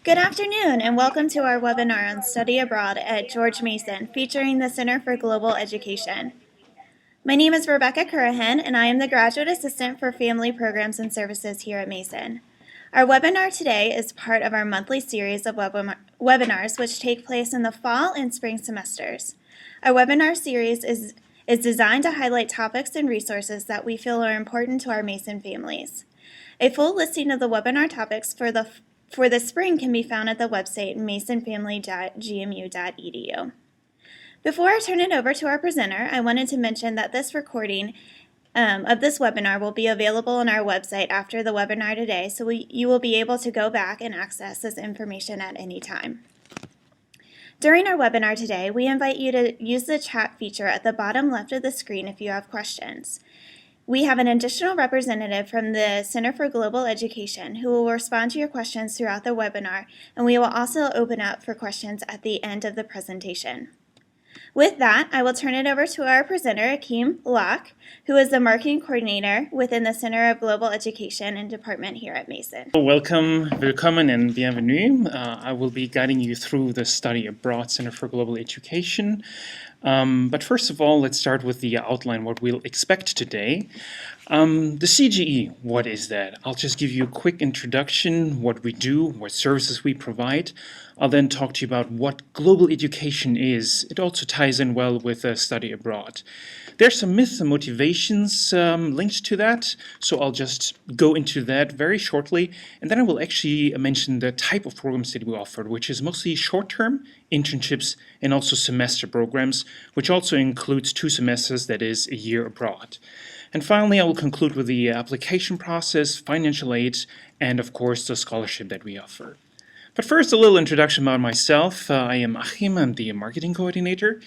Good afternoon and welcome to our webinar on Study Abroad at George Mason featuring the Center for Global Education. My name is Rebecca Currahan and I am the Graduate Assistant for Family Programs and Services here at Mason. Our webinar today is part of our monthly series of webinars which take place in the fall and spring semesters. Our webinar series is designed to highlight topics and resources that we feel are important to our Mason families. A full listing of the webinar topics for the spring can be found at the website masonfamily.gmu.edu. Before I turn it over to our presenter, I wanted to mention that this recording of this webinar will be available on our website after the webinar today, so you will be able to go back and access this information at any time. During our webinar today, we invite you to use the chat feature at the bottom left of the screen if you have questions. We have an additional representative from the Center for Global Education who will respond to your questions throughout the webinar, and we will also open up for questions at the end of the presentation. With that, I will turn it over to our presenter, Akeem Locke, who is the Marketing Coordinator within the Center of Global Education and Department here at Mason. Welcome, willkommen and bienvenue. I will be guiding you through the Study Abroad Center for Global Education. But first of all, let's start with the outline, what we'll expect today. The CGE, what is that? I'll just give you a quick introduction, what we do, what services we provide. I'll then talk to you about what global education is. It also ties in well with study abroad. There's some myths and motivations linked to that, so I'll just go into that very shortly, and then I will actually mention the type of programs that we offer, which is mostly short-term, internships, and also semester programs, which also includes 2 semesters, that is a year abroad. And finally, I will conclude with the application process, financial aid, and of course the scholarship that we offer. But first, a little introduction about myself. I am Achim, I'm the Marketing Coordinator.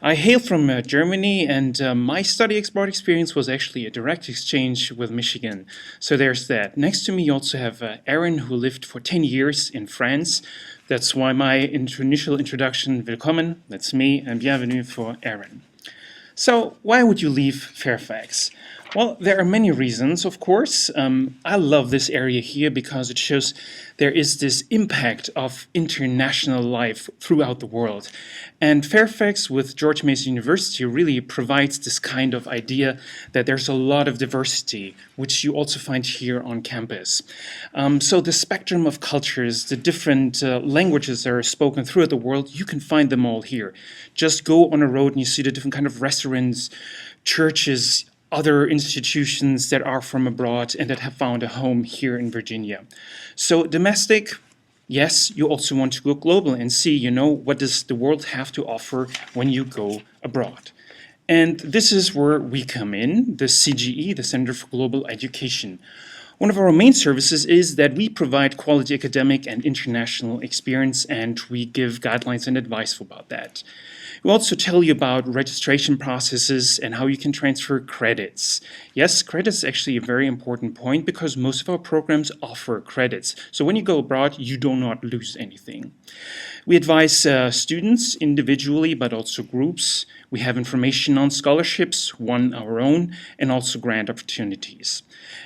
I hail from Germany, and my study abroad experience was actually a direct exchange with Michigan. So there's that. Next to me, you also have Aaron, who lived for 10 years in France. That's why my initial introduction, willkommen, that's me, and bienvenue for Aaron. So why would you leave Fairfax? Well, there are many reasons, of course. I love this area here because it shows there is this impact of international life throughout the world. And Fairfax with George Mason University really provides this kind of idea that there's a lot of diversity, which you also find here on campus. So the spectrum of cultures, the different languages that are spoken throughout the world, you can find them all here. Just go on a road and you see the different kind of restaurants, churches, other institutions that are from abroad and that have found a home here in Virginia. So domestic, yes, you also want to go global and see, what does the world have to offer when you go abroad. And this is where we come in, the CGE, the Center for Global Education. One of our main services is that we provide quality academic and international experience, and we give guidelines and advice about that. We'll also tell you about registration processes and how you can transfer credits. Yes, credits is actually a very important point because most of our programs offer credits. So when you go abroad, you do not lose anything. We advise students individually, but also groups. We have information on scholarships, one our own, and also grant opportunities.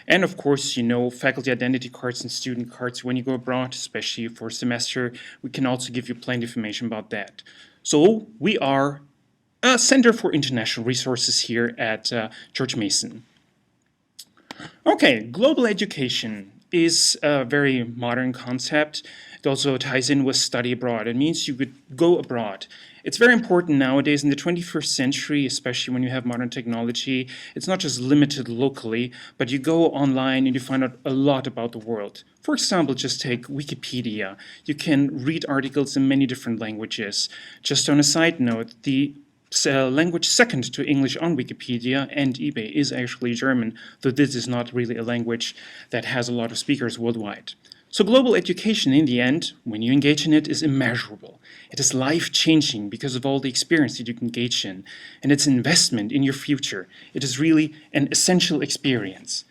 And of course, faculty identity cards and student cards when you go abroad, especially for a semester. We can also give you plenty of information about that. So we are a Center for International Resources here at George Mason. Okay, global education is a very modern concept. It also ties in with study abroad. It means you could go abroad. It's very important nowadays in the 21st century, especially when you have modern technology. It's not just limited locally, but you go online and you find out a lot about the world. For example, just take Wikipedia. You can read articles in many different languages. Just on a side note, the language second to English on Wikipedia and eBay is actually German, though this is not really a language that has a lot of speakers worldwide. So global education, in the end, when you engage in it, is immeasurable. It is life-changing because of all the experience that you can engage in, and it's an investment in your future. It is really an essential experience.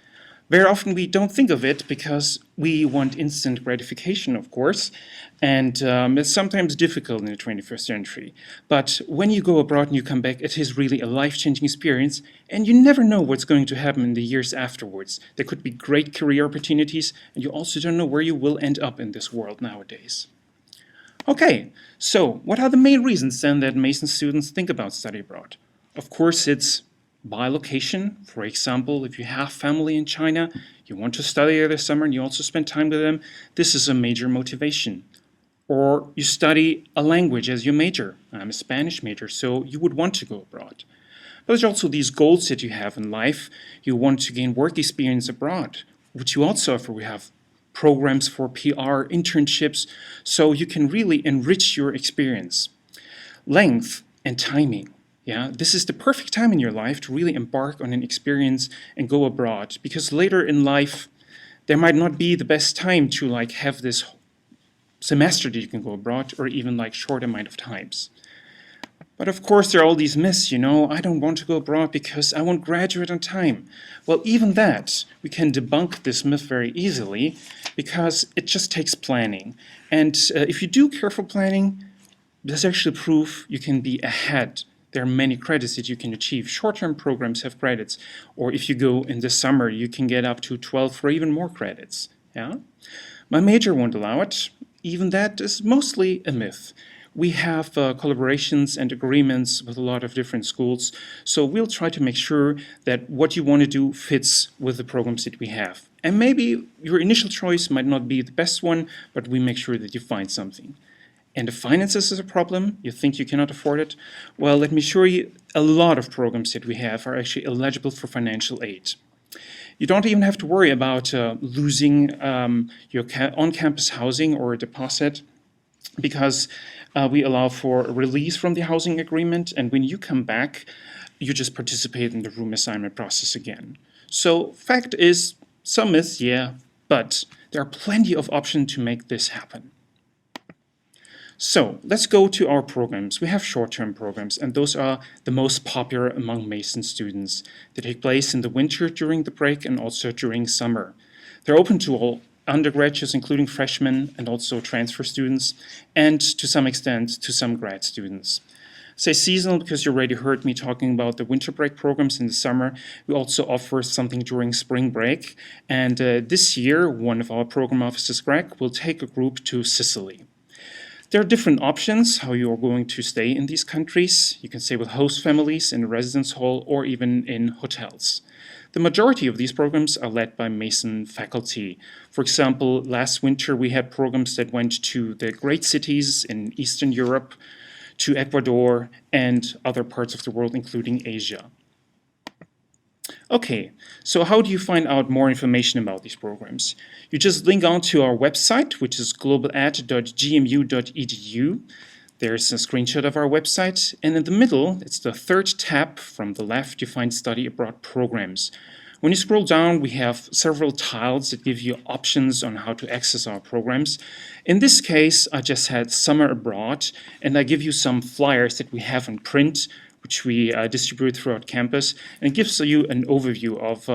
Very often we don't think of it because we want instant gratification, of course, and it's sometimes difficult in the 21st century. But when you go abroad and you come back, it is really a life-changing experience, and you never know what's going to happen in the years afterwards. There could be great career opportunities, and you also don't know where you will end up in this world nowadays. Okay, so what are the main reasons then that Mason students think about study abroad? Of course, it's by location. For example, if you have family in China, you want to study there this summer and you also spend time with them, this is a major motivation. Or you study a language as your major. I'm a Spanish major, so you would want to go abroad. But there's also these goals that you have in life. You want to gain work experience abroad, which you also offer. We have programs for PR, internships, so you can really enrich your experience. Length and timing. Yeah, this is the perfect time in your life to really embark on an experience and go abroad, because later in life there might not be the best time to have this semester that you can go abroad, or even short amount of times. But of course there are all these myths, I don't want to go abroad because I won't graduate on time. Well, even that, we can debunk this myth very easily because it just takes planning. And if you do careful planning, there's actually proof you can be ahead. There are many credits that you can achieve. Short-term programs have credits, or if you go in the summer, you can get up to 12 or even more credits. Yeah? My major won't allow it. Even that is mostly a myth. We have collaborations and agreements with a lot of different schools, so we'll try to make sure that what you want to do fits with the programs that we have. And maybe your initial choice might not be the best one, but we make sure that you find something. And if finances is a problem, you think you cannot afford it, well, let me assure you, a lot of programs that we have are actually eligible for financial aid. You don't even have to worry about losing your on-campus housing or a deposit, because we allow for a release from the housing agreement, and when you come back, you just participate in the room assignment process again. So fact is, some myths, yeah, but there are plenty of options to make this happen. So let's go to our programs. We have short-term programs, and those are the most popular among Mason students. They take place in the winter during the break and also during summer. They're open to all undergraduates, including freshmen and also transfer students, and to some extent to some grad students. Say seasonal because you already heard me talking about the winter break programs in the summer. We also offer something during spring break, and this year one of our program officers, Greg, will take a group to Sicily. There are different options how you are going to stay in these countries. You can stay with host families in a residence hall or even in hotels. The majority of these programs are led by Mason faculty. For example, last winter we had programs that went to the great cities in Eastern Europe, to Ecuador, and other parts of the world, including Asia. Okay, so how do you find out more information about these programs? You just link on to our website, which is globalat.gmu.edu. There's a screenshot of our website, and in the middle, it's the third tab from the left, you find Study Abroad programs. When you scroll down, we have several tiles that give you options on how to access our programs. In this case, I just had Summer Abroad, and I give you some flyers that we have in print, which we distribute throughout campus, and it gives you an overview of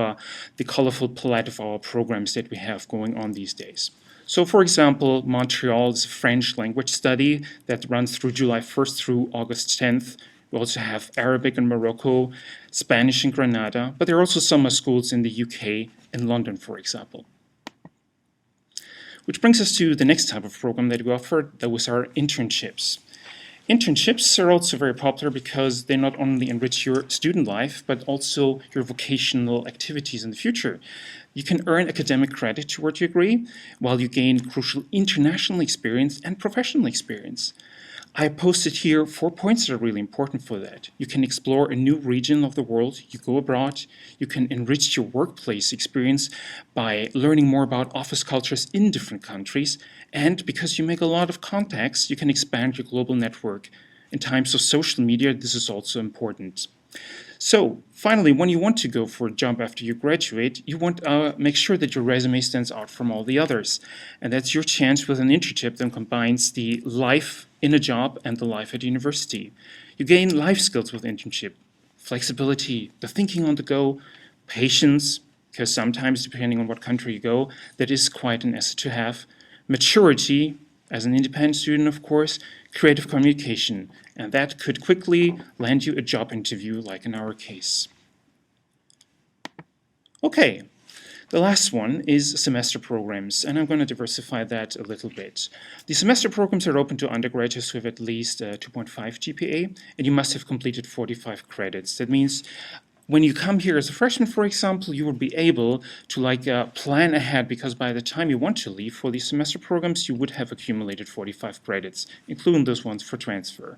the colorful palette of our programs that we have going on these days. So for example, Montreal is a French language study that runs through July 1st through August 10th. We also have Arabic in Morocco, Spanish in Granada, but there are also summer schools in the UK and London, for example. Which brings us to the next type of program that we offer, those are internships. Internships are also very popular because they not only enrich your student life, but also your vocational activities in the future. You can earn academic credit toward your degree, while you gain crucial international experience and professional experience. I posted here 4 points that are really important for that. You can explore a new region of the world, you go abroad, you can enrich your workplace experience by learning more about office cultures in different countries, and because you make a lot of contacts, you can expand your global network. In times of social media, this is also important. So, finally, when you want to go for a job after you graduate, you want to make sure that your resume stands out from all the others. And that's your chance with an internship that combines the life in a job and the life at university. You gain life skills with internship, flexibility, the thinking on the go, patience, because sometimes, depending on what country you go, that is quite an asset to have. Maturity, as an independent student, of course, creative communication, and that could quickly land you a job interview, like in our case. Okay, the last one is semester programs, and I'm going to diversify that a little bit. The semester programs are open to undergraduates who have at least 2.5 GPA, and you must have completed 45 credits. That means when you come here as a freshman, for example, you will be able to plan ahead, because by the time you want to leave for these semester programs, you would have accumulated 45 credits, including those ones for transfer.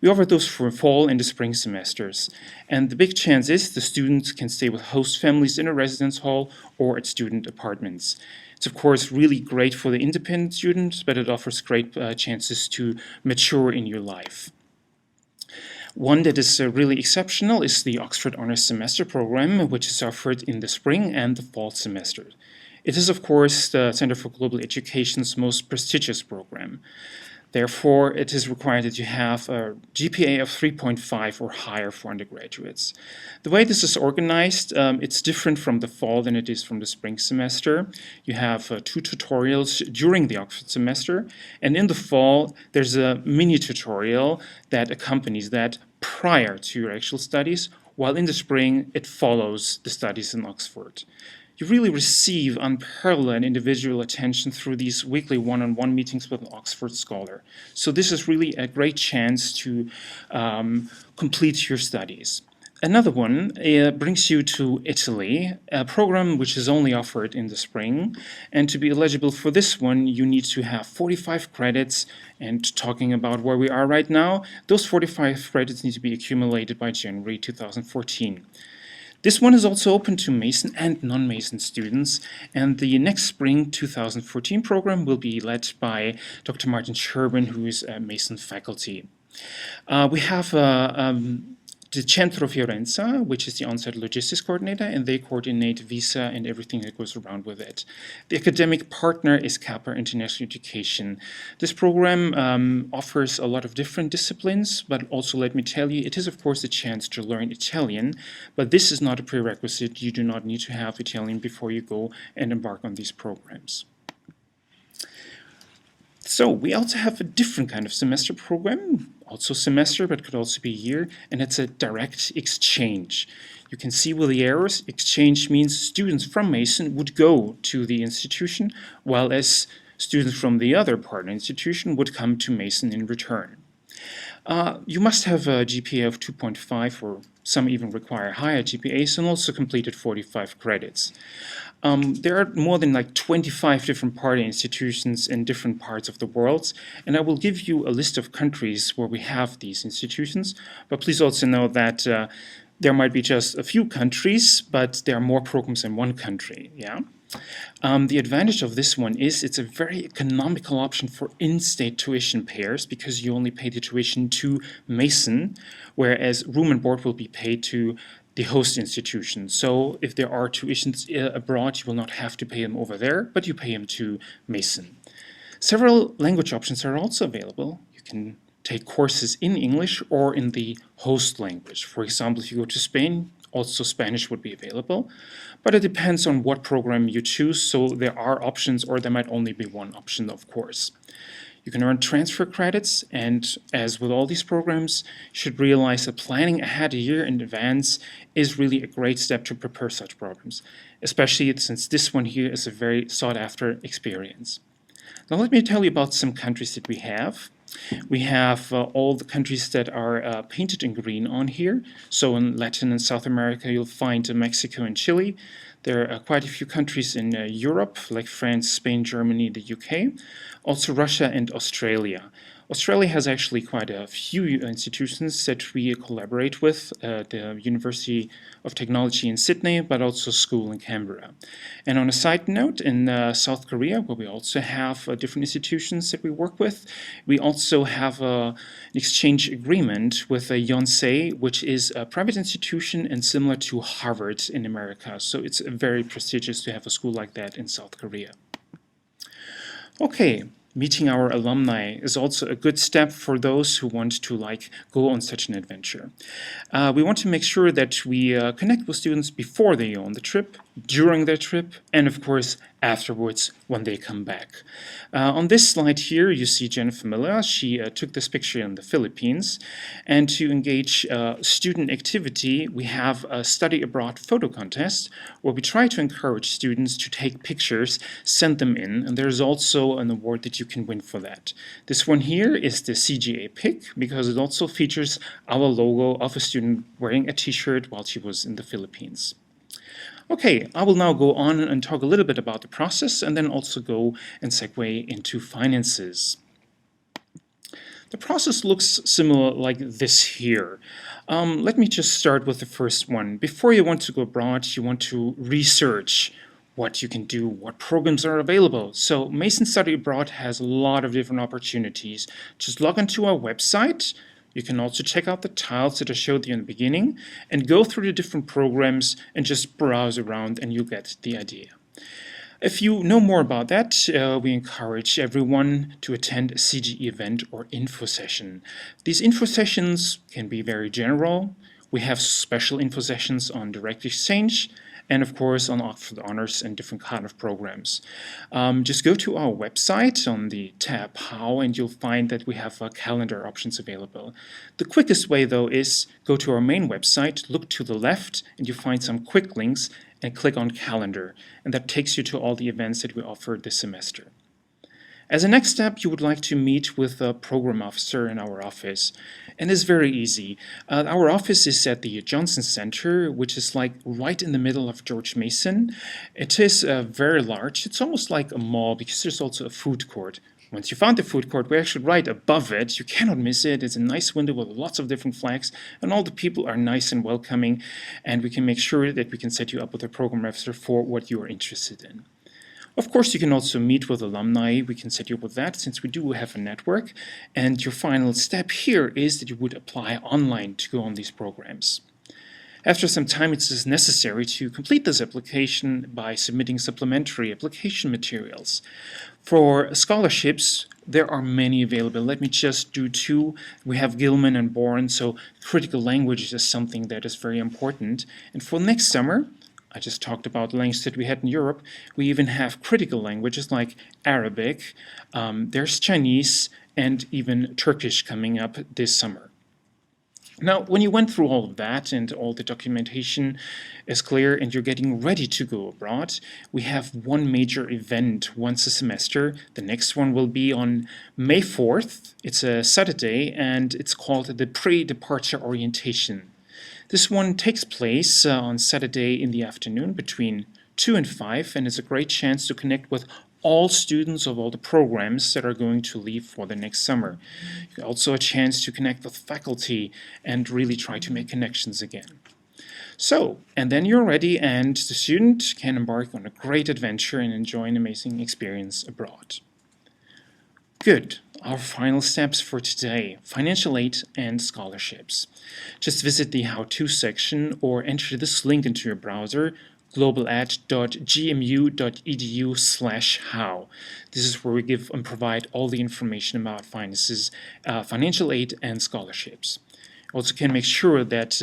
We offer those for fall and the spring semesters, and the big chance is the students can stay with host families in a residence hall or at student apartments. It's of course really great for the independent students, but it offers great chances to mature in your life. One that is really exceptional is the Oxford Honours Semester Program, which is offered in the spring and the fall semester. It is, of course, the Center for Global Education's most prestigious program. Therefore, it is required that you have a GPA of 3.5 or higher for undergraduates. The way this is organized, it's different from the fall than it is from the spring semester. You have 2 tutorials during the Oxford semester, and in the fall, there's a mini tutorial that accompanies that prior to your actual studies, while in the spring, it follows the studies in Oxford. You really receive unparalleled individual attention through these weekly one-on-one meetings with an Oxford scholar. So this is really a great chance to complete your studies. Another one brings you to Italy, a program which is only offered in the spring. And to be eligible for this one, you need to have 45 credits. And talking about where we are right now, those 45 credits need to be accumulated by January 2014. This one is also open to Mason and non-Mason students, and the next spring 2014 program will be led by Dr. Martin Sherman, who is a Mason faculty. We have the Centro Fiorenza, which is the on-site logistics coordinator, and they coordinate visa and everything that goes around with it. The academic partner is Kappa International Education. This program offers a lot of different disciplines, but also let me tell you, it is of course a chance to learn Italian, but this is not a prerequisite. You do not need to have Italian before you go and embark on these programs. So we also have a different kind of semester program, also semester, but could also be year, and it's a direct exchange. You can see with the arrows, exchange means students from Mason would go to the institution, while as students from the other partner institution would come to Mason in return. You must have a GPA of 2.5, or some even require higher GPAs, and also completed 45 credits. There are more than 25 different partner institutions in different parts of the world, and I will give you a list of countries where we have these institutions, but please also know that there might be just a few countries, but there are more programs in one country, yeah? The advantage of this one is it's a very economical option for in-state tuition payers, because you only pay the tuition to Mason, whereas room and board will be paid to the host institution. So if there are tuitions abroad, you will not have to pay them over there, but you pay them to Mason. Several language options are also available. You can take courses in English or in the host language. For example, if you go to Spain, also Spanish would be available, but it depends on what program you choose, so there are options, or there might only be one option, of course. You can earn transfer credits, and as with all these programs, you should realize that planning ahead a year in advance is really a great step to prepare such programs, especially since this one here is a very sought-after experience. Now let me tell you about some countries that we have. We have all the countries that are painted in green on here. So in Latin and South America, you'll find Mexico and Chile. There are quite a few countries in Europe, like France, Spain, Germany, the UK. Also Russia and Australia. Australia has actually quite a few institutions that we collaborate with, the University of Technology in Sydney, but also school in Canberra. And on a side note, in South Korea, where we also have different institutions that we work with, we also have an exchange agreement with Yonsei, which is a private institution and similar to Harvard in America. So it's very prestigious to have a school like that in South Korea. Okay. Meeting our alumni is also a good step for those who want to go on such an adventure. We want to make sure that we connect with students before they go on the trip, during their trip, and of course afterwards when they come back. On this slide here, you see Jennifer Miller. She took this picture in the Philippines. And to engage student activity, we have a study abroad photo contest where we try to encourage students to take pictures, send them in, and there's also an award that you can win for that. This one here is the CGA pick because it also features our logo of a student wearing a t-shirt while she was in the Philippines. Okay, I will now go on and talk a little bit about the process and then also go and segue into finances. The process looks similar like this here. Let me just start with the first one. Before you want to go abroad, you want to research what you can do, what programs are available. So Mason Study Abroad has a lot of different opportunities. Just log into our website. You can also check out the tiles that I showed you in the beginning and go through the different programs and just browse around and you'll get the idea. If you know more about that, we encourage everyone to attend a CGE event or info session. These info sessions can be very general. We have special info sessions on direct exchange and of course on Oxford Honors and different kind of programs. Just go to our website on the tab How and you'll find that we have calendar options available. The quickest way though is go to our main website, look to the left and you'll find some quick links and click on calendar and that takes you to all the events that we offer this semester. As a next step, you would like to meet with a program officer in our office. And it's very easy. Our office is at the Johnson Center, which is like right in the middle of George Mason. It is very large. It's almost like a mall because there's also a food court. Once you found the food court, we're actually right above it. You cannot miss it. It's a nice window with lots of different flags, and all the people are nice and welcoming, and we can make sure that we can set you up with a program officer for what you are interested in. Of course, you can also meet with alumni. We can set you up with that since we do have a network. And your final step here is that you would apply online to go on these programs. After some time, it is necessary to complete this application by submitting supplementary application materials. For scholarships, there are many available. Let me just do two. We have Gilman and Bourne, so critical language is something that is very important. And for next summer, I just talked about the language that we had in Europe. We even have critical languages like Arabic, there's Chinese, and even Turkish coming up this summer. Now, when you went through all of that and all the documentation is clear and you're getting ready to go abroad, we have one major event once a semester. The next one will be on May 4th. It's a Saturday, and it's called the Pre-Departure Orientation. This one takes place on Saturday in the afternoon between 2 and 5, and it's a great chance to connect with all students of all the programs that are going to leave for the next summer. Also a chance to connect with faculty and really try to make connections again. So, and then you're ready and the student can embark on a great adventure and enjoy an amazing experience abroad. Good. Our final steps for today: financial aid and scholarships. Just visit the how-to section or enter this link into your browser, globalat.gmu.edu/how. This is where we give and provide all the information about finances, financial aid and scholarships. Also can make sure that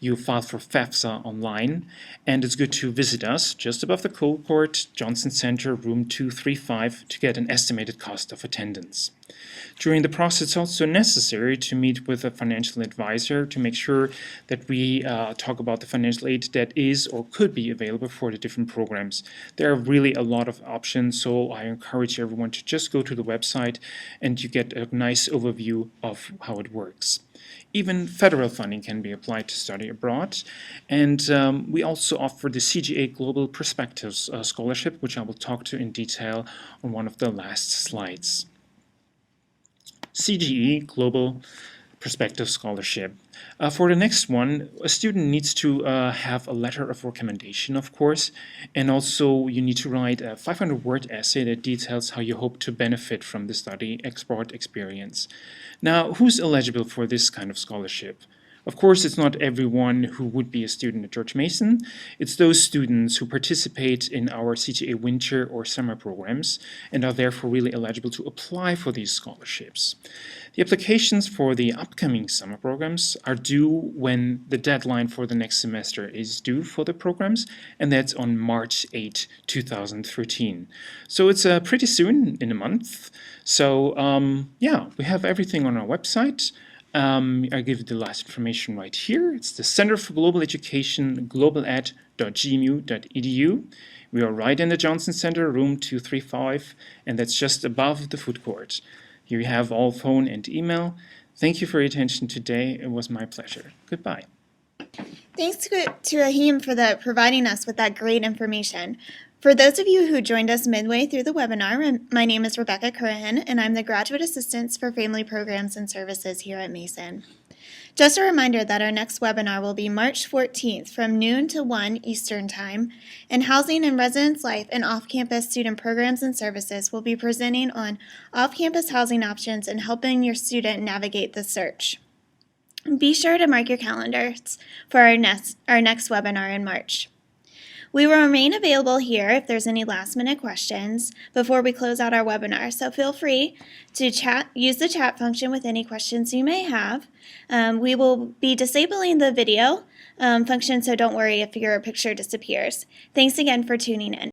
you file for FAFSA online, and it's good to visit us just above the Cold Court, Johnson Center, room 235, to get an estimated cost of attendance. During the process, it's also necessary to meet with a financial advisor to make sure that we talk about the financial aid that is or could be available for the different programs. There are really a lot of options, so I encourage everyone to just go to the website and you get a nice overview of how it works. Even federal funding can be applied to study abroad, and we also offer the CGA Global Perspectives Scholarship, which I will talk to in detail on one of the last slides. CGE Global Perspective Scholarship. For the next one, a student needs to have a letter of recommendation, of course, and also you need to write a 500-word essay that details how you hope to benefit from the study abroad experience. Now, who's eligible for this kind of scholarship? Of course, it's not everyone who would be a student at George Mason. It's those students who participate in our CGE winter or summer programs and are therefore really eligible to apply for these scholarships. The applications for the upcoming summer programs are due when the deadline for the next semester is due for the programs, and that's on March 8, 2013. So it's pretty soon, in a month. So yeah, we have everything on our website. I give you the last information right here. It's the Center for Global Education, globaled.gmu.edu. We are right in the Johnson Center, room 235, and that's just above the food court. Here you have all phone and email. Thank you for your attention today. It was my pleasure. Goodbye. Thanks to Ahim for providing us with that great information. For those of you who joined us midway through the webinar, my name is Rebecca Currahan, and I'm the Graduate Assistant for Family Programs and Services here at Mason. Just a reminder that our next webinar will be March 14th from noon to 1 Eastern Time, and Housing and Residence Life and Off-Campus Student Programs and Services will be presenting on off-campus housing options and helping your student navigate the search. Be sure to mark your calendars for our next webinar in March. We will remain available here if there's any last-minute questions before we close out our webinar, so feel free to use the chat function with any questions you may have. We will be disabling the video function, so don't worry if your picture disappears. Thanks again for tuning in.